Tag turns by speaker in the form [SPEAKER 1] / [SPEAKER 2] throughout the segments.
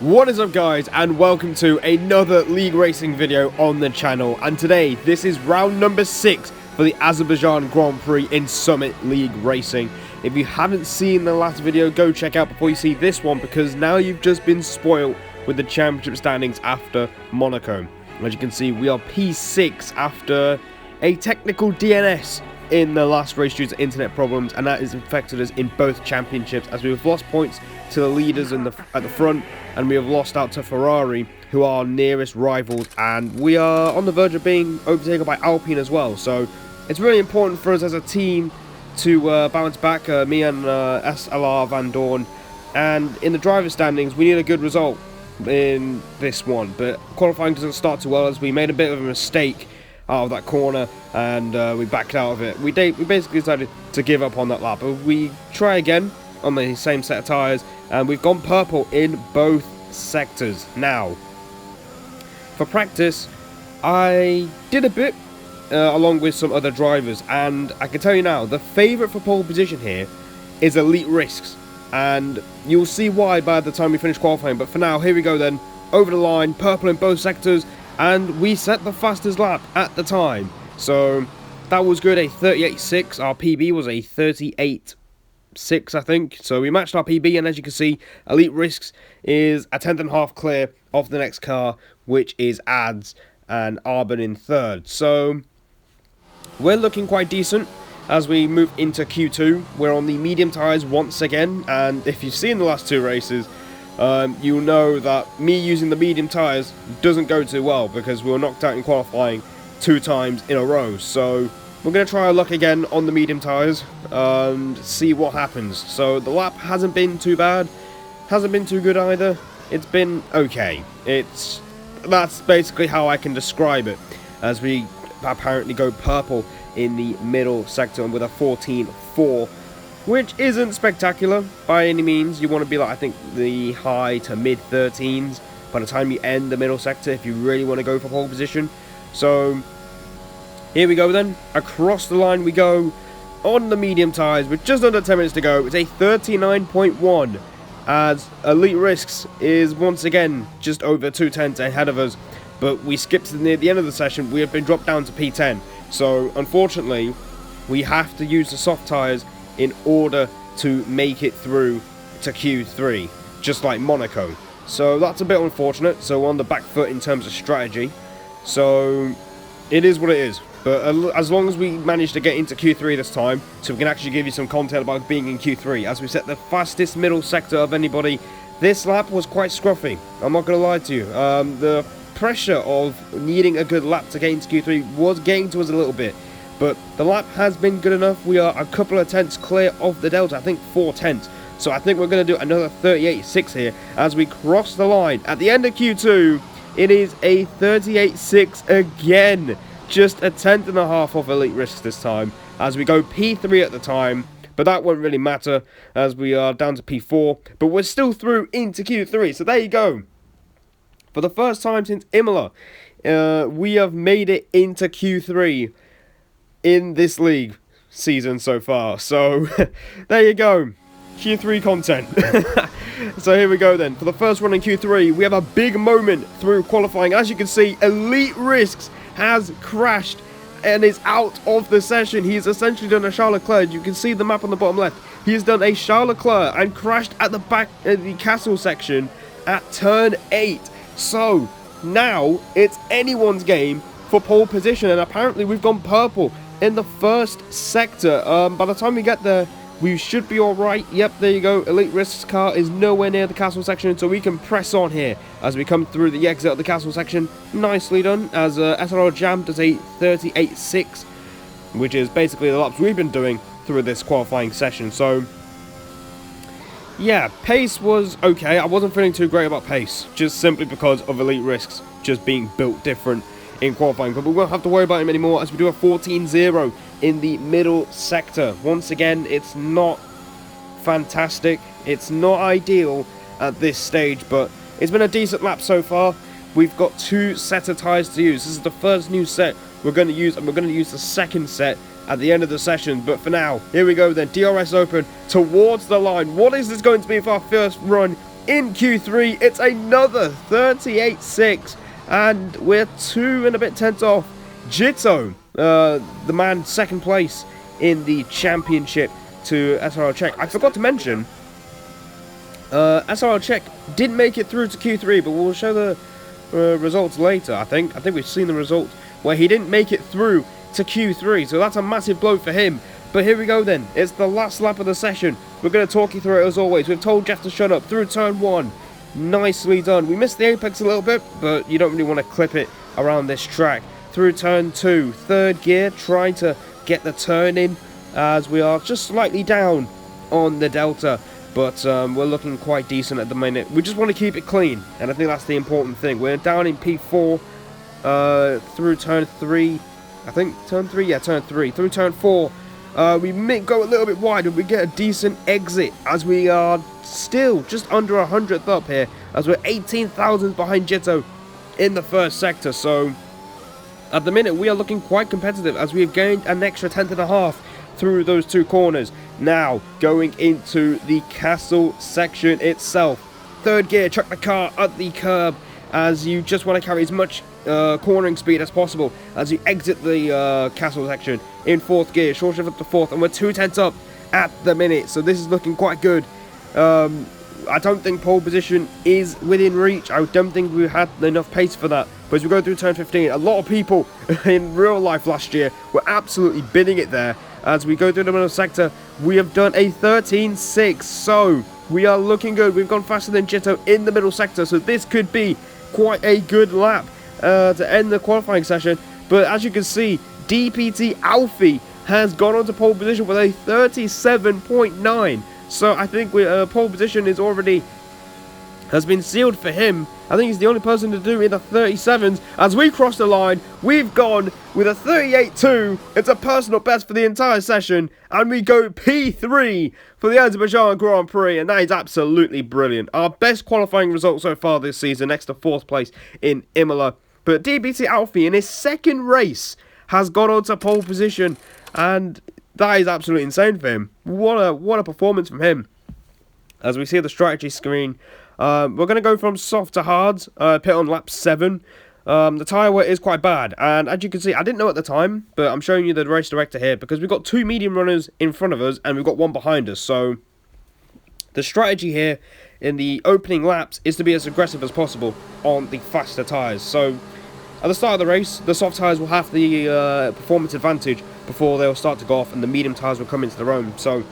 [SPEAKER 1] What is up, guys, and welcome to another league racing video on the channel. And today this is round number 6 for the Azerbaijan Grand Prix in Summit League Racing. If you haven't seen the last video, go check out before you see this one, because now you've just been spoiled with the championship standings after Monaco. As you can see, we are P6 after a technical DNS in the last race due to internet problems, and that has affected us in both championships, as we have lost points to the leaders at the front, and we have lost out to Ferrari, who are our nearest rivals, and we are on the verge of being overtaken by Alpine as well. So it's really important for us as a team to bounce back, me and SLR Van Dorn, and in the driver standings we need a good result in this one, but qualifying doesn't start too well, as we made a bit of a mistake out of that corner, and we backed out of it. We basically decided to give up on that lap, but we try again on the same set of tyres, and we've gone purple in both sectors. Now, for practice, I did a bit along with some other drivers, and I can tell you now, the favourite for pole position here is Elite Risks, and you'll see why by the time we finish qualifying. But for now, here we go then, over the line, purple in both sectors, and we set the fastest lap at the time, so that was good, a 38.6. Our PB was a 38.6, I think, so we matched our PB, and as you can see, Elite Risks is a 10.5 clear of the next car, which is Ads and Arbon in third. So we're looking quite decent as we move into Q2. We're on the medium tyres once again, and if you've seen the last two races, you'll know that me using the medium tyres doesn't go too well, because we were knocked out in qualifying 2 times in a row. So we're going to try our luck again on the medium tyres and see what happens. So the lap hasn't been too bad, hasn't been too good either. It's been okay. That's basically how I can describe it, as we apparently go purple in the middle sector with a 14.4, which isn't spectacular by any means. You want to be like, I think, the high to mid 13s by the time you end the middle sector if you really want to go for pole position. So here we go then, across the line we go on the medium tyres with just under 10 minutes to go. It's a 39.1, as Elite Risks is once again just over 2 tenths ahead of us, but we skipped near the end of the session. We have been dropped down to P10, so unfortunately we have to use the soft tyres in order to make it through to Q3, just like Monaco. So that's a bit unfortunate, so on the back foot in terms of strategy. So it is what it is, but as long as we manage to get into Q3 this time, so we can actually give you some content about being in Q3, as we set the fastest middle sector of anybody. This lap was quite scruffy, I'm not going to lie to you. The pressure of needing a good lap to get into Q3 was getting to us a little bit, but the lap has been good enough. We are a couple of tenths clear of the delta, I think 4 tenths. So I think we're going to do another 38.6 here as we cross the line. At the end of Q2, it is a 38.6 again. Just a 10.5 off Elite Risks this time, as we go P3 at the time. But that won't really matter, as we are down to P4. But we're still through into Q3, so there you go. For the first time since Imola, we have made it into Q3 in this league season so far. So there you go, Q3 content. So here we go then. For the first run in Q3, we have a big moment through qualifying. As you can see, Elite Risks has crashed and is out of the session. He's essentially done a Charles Leclerc. You can see the map on the bottom left. He's done a Charles Leclerc and crashed at the back of the castle section at turn 8. So now it's anyone's game for pole position, and apparently we've gone purple in the first sector. By the time we get there, we should be alright. Yep, there you go. Elite Risks car is nowhere near the castle section, so we can press on here as we come through the exit of the castle section. Nicely done, as SLR Jam does a 38.6, which is basically the laps we've been doing through this qualifying session. So yeah, pace was okay. I wasn't feeling too great about pace, just simply because of Elite Risks just being built different in qualifying, but we won't have to worry about him anymore, as we do a 14.0 in the middle sector. Once again, it's not fantastic, it's not ideal at this stage, but it's been a decent lap so far. We've got 2 sets of tyres to use. This is the first new set we're going to use, and we're going to use the second set at the end of the session. But for now, here we go then, DRS open towards the line. What is this going to be for our first run in Q3, it's another 38.6, and we're 2 and a bit tenths off Jito, the man second place in the championship, to SLR Czech. I forgot to mention, SLR Czech didn't make it through to Q3, but we'll show the results later. I think we've seen the results where he didn't make it through to Q3, so that's a massive blow for him. But here we go then, it's the last lap of the session. We're going to talk you through it as always. We've told Jeff to shut up through turn 1. Nicely done. We missed the apex a little bit, but you don't really want to clip it around this track. Through turn 2, third gear, trying to get the turn in as we are just slightly down on the delta. But we're looking quite decent at the minute. We just want to keep it clean, and I think that's the important thing. We're down in P4 through turn 3. I think turn 3, yeah, turn 3. Through turn 4, we may go a little bit wide, and we get a decent exit as we are still just under 100th up here, as we're 18,000 behind Jito in the first sector. So at the minute, we are looking quite competitive as we have gained an extra 10.5 through those 2 corners. Now going into the castle section itself, third gear, chuck the car at the curb as you just want to carry as much cornering speed as possible as you exit the castle section. In fourth gear, short shift up to 4th, and we're 2 tenths up at the minute, so this is looking quite good. I don't think pole position is within reach. I don't think we had enough pace for that. But as we go through turn 15, a lot of people in real life last year were absolutely bidding it there. As we go through the middle sector, we have done a 13.6, so we are looking good. We've gone faster than Jito in the middle sector, so this could be quite a good lap to end the qualifying session. But as you can see, DPT Alfie has gone on to pole position with a 37.9. So I think pole position has been sealed for him. I think he's the only person to do in the 37s. As we cross the line, we've gone with a 38.2. It's a personal best for the entire session. And we go P3 for the Azerbaijan Grand Prix. And that is absolutely brilliant. Our best qualifying result so far this season, next to 4th place in Imola. But DBT Alfie, in his second race, has gone on to pole position. And that is absolutely insane for him. What a performance from him. As we see the strategy screen, we're going to go from soft to hard, pit on lap 7. The tyre wear is quite bad, and as you can see, I didn't know at the time, but I'm showing you the race director here, because we've got 2 medium runners in front of us, and we've got 1 behind us. So the strategy here in the opening laps is to be as aggressive as possible on the faster tyres. So at the start of the race, the soft tyres will have the performance advantage before they'll start to go off, and the medium tyres will come into their own. So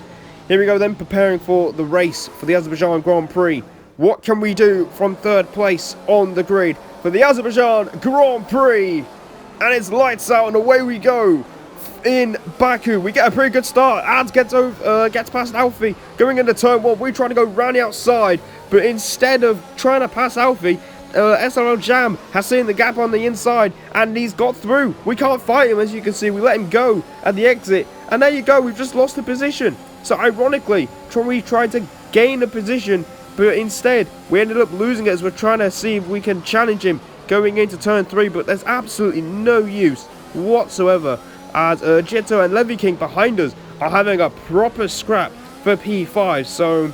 [SPEAKER 1] here we go then, preparing for the race for the Azerbaijan Grand Prix. What can we do from 3rd place on the grid for the Azerbaijan Grand Prix? And it's lights out and away we go in Baku. We get a pretty good start. Ads gets past Alfie. Going into turn 1, we try to go round the outside, but instead of trying to pass Alfie, SLR Jam has seen the gap on the inside, and he's got through. We can't fight him, as you can see. We let him go at the exit, and there you go. We've just lost the position. So ironically, we tried to gain a position, but instead we ended up losing it as we're trying to see if we can challenge him going into turn 3. But there's absolutely no use whatsoever, as Jito and Levy King behind us are having a proper scrap for P5. So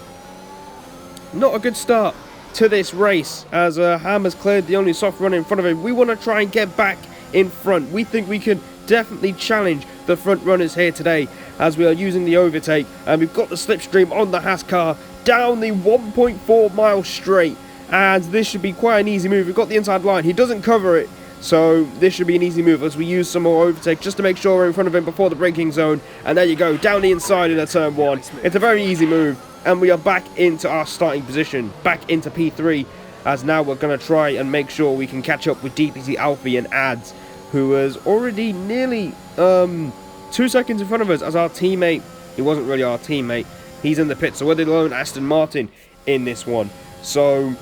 [SPEAKER 1] not a good start to this race, as Ham has cleared the only soft run in front of him. We want to try and get back in front. We think we can definitely challenge the front runners here today, as we are using the overtake, and we've got the slipstream on the Haas car down the 1.4 mile straight, and this should be quite an easy move. We've got the inside line, he doesn't cover it, so this should be an easy move as we use some more overtake just to make sure we're in front of him before the braking zone. And there you go, down the inside in a turn 1. It's a very easy move, and we are back into our starting position, back into P3, as now we're going to try and make sure we can catch up with DPT Alfie and Ads, who was already nearly 2 seconds in front of us, as our teammate, he wasn't really our teammate, he's in the pit, so we're the lone Aston Martin in this one. So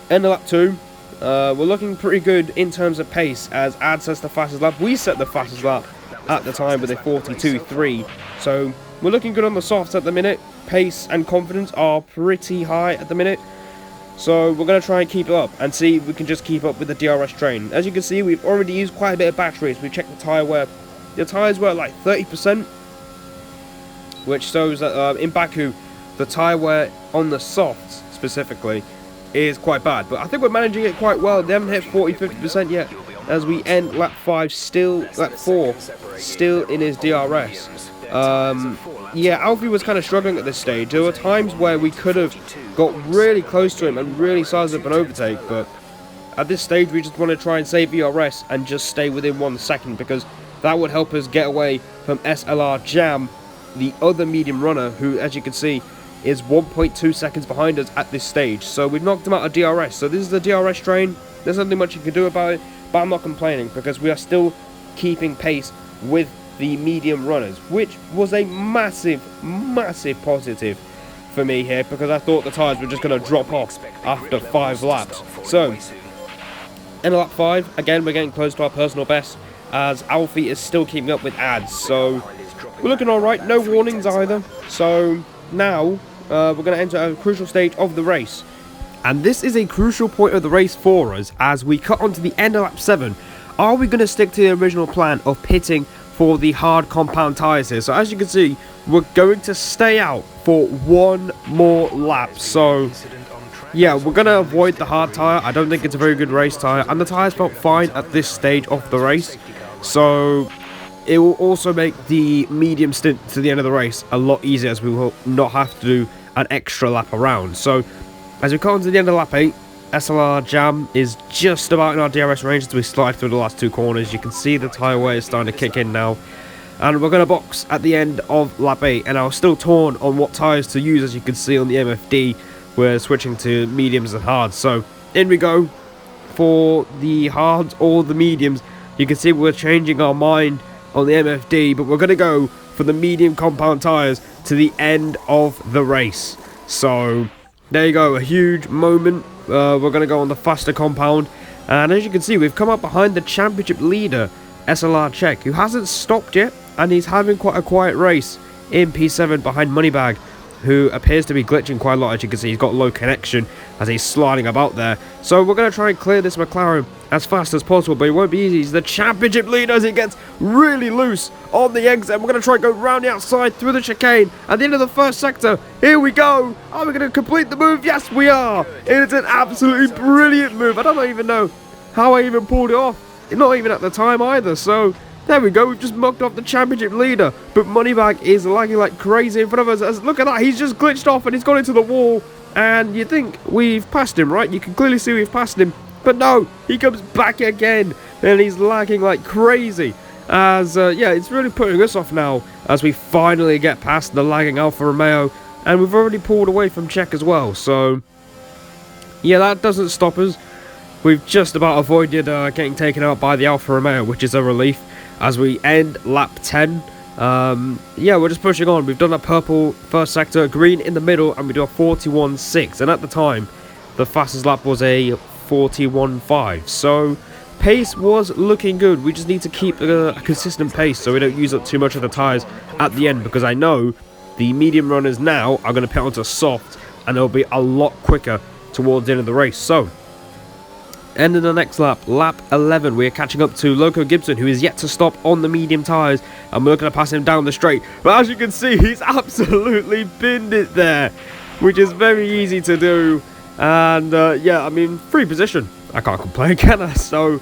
[SPEAKER 1] end of lap 2, we're looking pretty good in terms of pace, as Ads sets the fastest lap. We set the fastest lap at the time with a 42.3, so we're looking good on the softs at the minute. Pace and confidence are pretty high at the minute, so we're going to try and keep it up and see if we can just keep up with the DRS train. As you can see, we've already used quite a bit of batteries. We've checked the tyre wear. The tyres were at like 30%, which shows that in Baku, the tyre wear on the softs, specifically is quite bad. But I think we're managing it quite well. They haven't hit 40-50% yet, as we end lap 4 still in his DRS. Yeah, Alfie was kind of struggling at this stage. There were times where we could have got really close to him and really sized up an overtake, but at this stage we just want to try and save ERS and just stay within 1 second, because that would help us get away from SLR Jam, the other medium runner, who, as you can see, is 1.2 seconds behind us at this stage. So we've knocked him out of DRS. So this is the DRS train. There's nothing much you can do about it, but I'm not complaining, because we are still keeping pace with the medium runners, which was a massive positive for me here, because I thought the tyres were just going to drop off after 5 laps. So in lap 5, again, we're getting close to our personal best, as Alfie is still keeping up with ads. So we're looking alright, no warnings either. So now we're going to enter a crucial stage of the race, and this is a crucial point of the race for us as we cut onto the end of lap 7. Are we going to stick to the original plan of pitting for the hard compound tyres here? So as you can see, we're going to stay out for 1 more lap. So yeah, we're going to avoid the hard tyre. I don't think it's a very good race tyre, and the tyres felt fine at this stage of the race. So it will also make the medium stint to the end of the race a lot easier, as we will not have to do an extra lap around. So as we come to the end of lap 8, SLR Jam is just about in our DRS range as we slide through the last 2 corners. You can see the tyre wear is starting to kick in now, and we're going to box at the end of lap 8, and I was still torn on what tyres to use. As you can see on the MFD, we're switching to mediums and hards. So in we go for the hards or the mediums. You can see we're changing our mind on the MFD, but we're going to go for the medium compound tyres to the end of the race. So there you go, a huge moment. We're going to go on the faster compound, and as you can see, we've come up behind the championship leader, SLR Czech, who hasn't stopped yet, and he's having quite a quiet race in P7 behind Moneybag, who appears to be glitching quite a lot. As you can see, he's got low connection as he's sliding about there. So we're going to try and clear this McLaren as fast as possible, but it won't be easy. He's the championship leader as it gets really loose on the exit. We're going to try and go round the outside through the chicane at the end of the first sector. Here we go. Are we going to complete the move? Yes, we are. It's an absolutely brilliant move. I don't even know how I even pulled it off. Not even at the time either. So there we go. We've just mucked off the championship leader, but Moneybag is lagging like crazy in front of us. Look at that. He's just glitched off and he's gone into the wall. And you think we've passed him, right? You can clearly see we've passed him. But no, he comes back again, and he's lagging like crazy. As, yeah, it's really putting us off now as we finally get past the lagging Alfa Romeo. And we've already pulled away from Czech as well. So, yeah, that doesn't stop us. We've just about avoided getting taken out by the Alfa Romeo, which is a relief, as we end lap 10. Yeah, we're just pushing on. We've done a purple first sector, green in the middle, and we do a 41.6. And at the time, the fastest lap was a 41.5. So pace was looking good. We just need to keep a consistent pace so we don't use up too much of the tyres at the end, because I know the medium runners now are going to pit onto soft, and they'll be a lot quicker towards the end of the race. So end of the next lap, lap 11, we are catching up to Loco Gibson, who is yet to stop on the medium tyres, and we're looking to pass him down the straight. But as you can see, he's absolutely binned it there, which is very easy to do. And yeah, I mean, free position, I can't complain, can I? So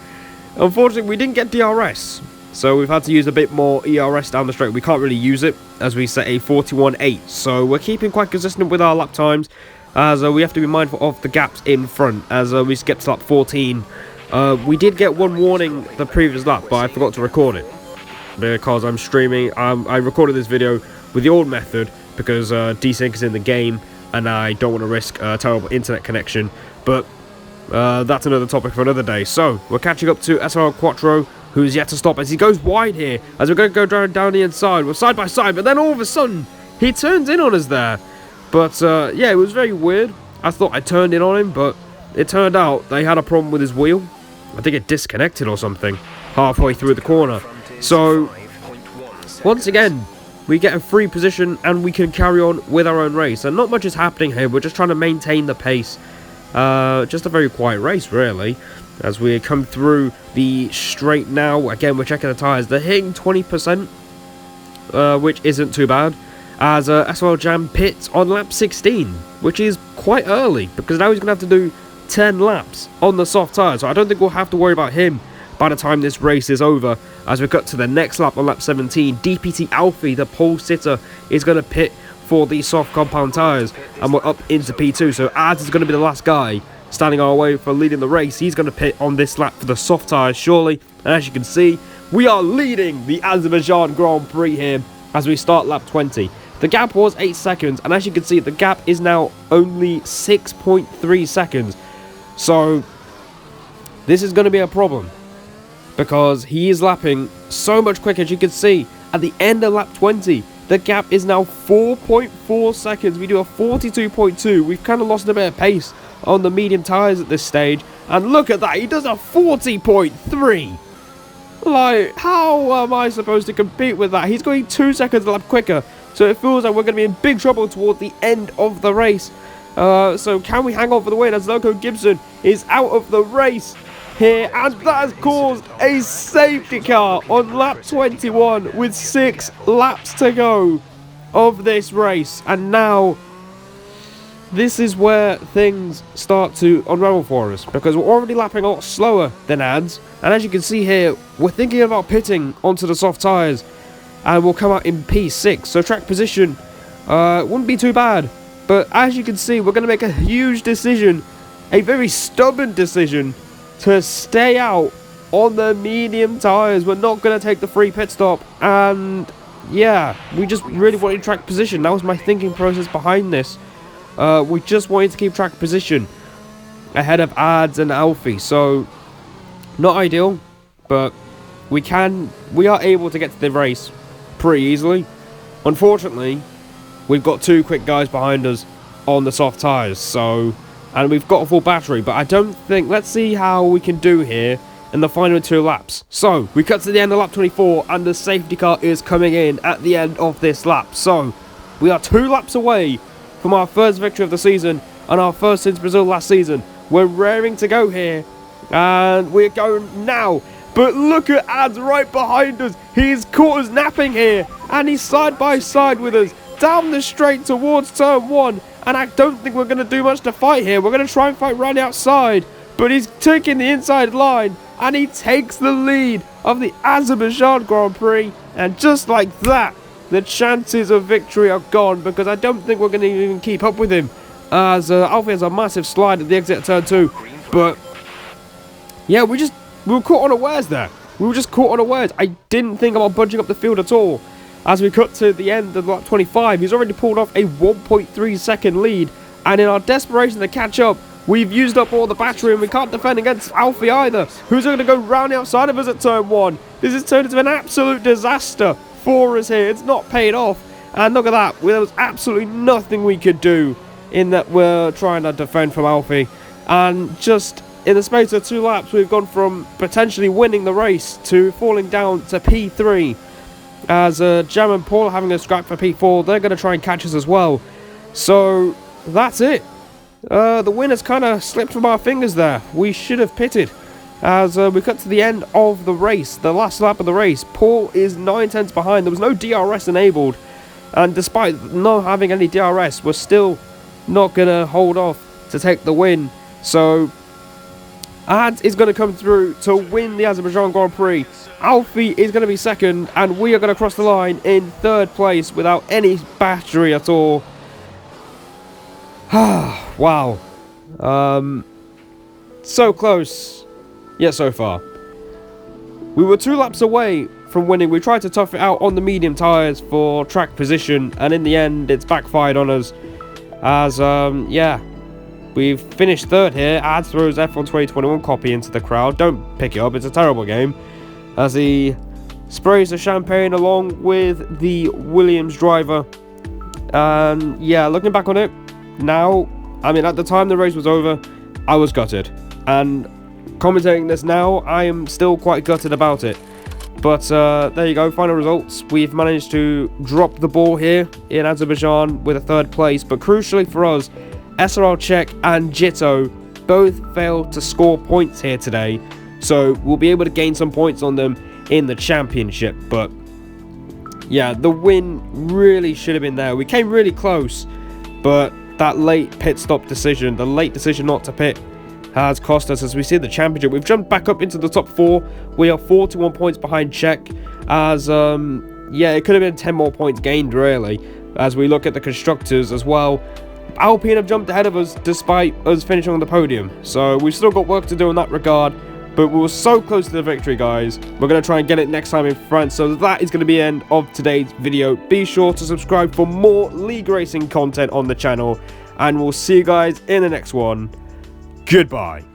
[SPEAKER 1] unfortunately, we didn't get DRS, so we've had to use a bit more ERS down the straight. We can't really use it, as we set a 41.8, so we're keeping quite consistent with our lap times, as we have to be mindful of the gaps in front, as we skipped lap 14. We did get 1 warning the previous lap, but I forgot to record it, because I'm streaming. I recorded this video with the old method, because desync is in the game, and I don't want to risk a terrible internet connection. But that's another topic for another day. So we're catching up to SLR Quattro, who's yet to stop as he goes wide here, as we're going to go down the inside. We're side by side, but then all of a sudden he turns in on us there. But yeah, it was very weird. I thought I turned in on him, but it turned out they had a problem with his wheel. I think it disconnected or something halfway through the corner. So once again, we get a free position and we can carry on with our own race. And not much is happening here. We're just trying to maintain the pace. Just a very quiet race, really, as we come through the straight now. Again, we're checking the tyres. They're hitting 20%, which isn't too bad. as SLR Jam pits on lap 16, which is quite early because now he's going to have to do 10 laps on the soft tyres. So I don't think we'll have to worry about him by the time this race is over. As we cut to the next lap on lap 17, DPT Alfie, the pole sitter, is going to pit for the soft compound tyres, and we're up into P2. So Ads is going to be the last guy standing our way for leading the race. He's going to pit on this lap for the soft tyres, surely. And as you can see, we are leading the Azerbaijan Grand Prix here as we start lap 20. The gap was 8 seconds, and as you can see, the gap is now only 6.3 seconds. So this is going to be a problem, because he is lapping so much quicker. As you can see, at the end of lap 20, the gap is now 4.4 seconds. We do a 42.2. We've kind of lost a bit of pace on the medium tyres at this stage. And look at that, he does a 40.3. Like, how am I supposed to compete with that? He's going 2 seconds a lap quicker. So it feels like we're going to be in big trouble toward the end of the race. So can we hang on for the win, as Loco Gibson is out of the race here, and that has caused a safety car on lap 21 with 6 laps to go of this race. And now this is where things start to unravel for us, because we're already lapping a lot slower than Ads, and as you can see here, we're thinking about pitting onto the soft tyres, and we'll come out in P6, so track position wouldn't be too bad. But as you can see, we're going to make a huge decision, a very stubborn decision, to stay out on the medium tyres. We're not going to take the free pit stop, and yeah, we just really wanted track position. That was my thinking process behind this. We just wanted to keep track position ahead of Ads and Alfie, so not ideal, but we are able to get to the race pretty easily. Unfortunately, we've got 2 quick guys behind us on the soft tyres, and we've got a full battery, but I don't think, let's see how we can do here in the final 2 laps. So we cut to the end of lap 24, and the safety car is coming in at the end of this lap. So we are 2 laps away from our first victory of the season, and our first since Brazil last season. We're raring to go here, and we're going now. But look at Ads right behind us. He's caught us napping here, and he's side by side with us down the straight towards turn 1. And I don't think we're going to do much to fight here. We're going to try and fight right outside, but he's taking the inside line, and he takes the lead of the Azerbaijan Grand Prix. And just like that, the chances of victory are gone, because I don't think we're going to even keep up with him, as Alfie has a massive slide at the exit of turn 2. But yeah, we were caught unawares there. We were just caught unawares. I didn't think about budging up the field at all. As we cut to the end of lap 25, he's already pulled off a 1.3 second lead, and in our desperation to catch up, we've used up all the battery, and we can't defend against Alfie either, who's going to go round the outside of us at turn 1. This has turned into an absolute disaster for us here. It's not paid off, and look at that, there was absolutely nothing we could do in that we're trying to defend from Alfie. And just in the space of 2 laps, we've gone from potentially winning the race to falling down to P3, as Jam and Paul are having a scrap for P4. They're going to try and catch us as well. So that's it. The win has kind of slipped from our fingers there. We should have pitted. As we cut to the end of the race, the last lap of the race, Paul is 9/10 behind. There was no DRS enabled, and despite not having any DRS, we're still not going to hold off to take the win. So Ads is going to come through to win the Azerbaijan Grand Prix. Alfie is going to be second, and we are going to cross the line in 3rd place without any battery at all. Wow. So close, yet so far. We were 2 laps away from winning. We tried to tough it out on the medium tyres for track position, and in the end, it's backfired on us. As, yeah, we've finished 3rd here. Ads throws F1 2021 copy into the crowd. Don't pick it up, it's a terrible game. As he sprays the champagne along with the Williams driver. And yeah, looking back on it now, I mean, at the time the race was over, I was gutted. And commentating this now, I am still quite gutted about it. But there you go, final results. We've managed to drop the ball here in Azerbaijan with a 3rd place. But crucially for us, SLR Czech and Jito both failed to score points here today. So we'll be able to gain some points on them in the championship. But yeah, the win really should have been there. We came really close, but that late pit stop decision, the late decision not to pit, has cost us as we see the championship. We've jumped back up into the top 4. We are 41 points behind Czech, as yeah, it could have been 10 more points gained really, as we look at the constructors as well. Alpine have jumped ahead of us despite us finishing on the podium, so we've still got work to do in that regard, but we were so close to the victory, guys. We're going to try and get it next time in France. So that is going to be the end of today's video. Be sure to subscribe for more league racing content on the channel, and we'll see you guys in the next one. Goodbye.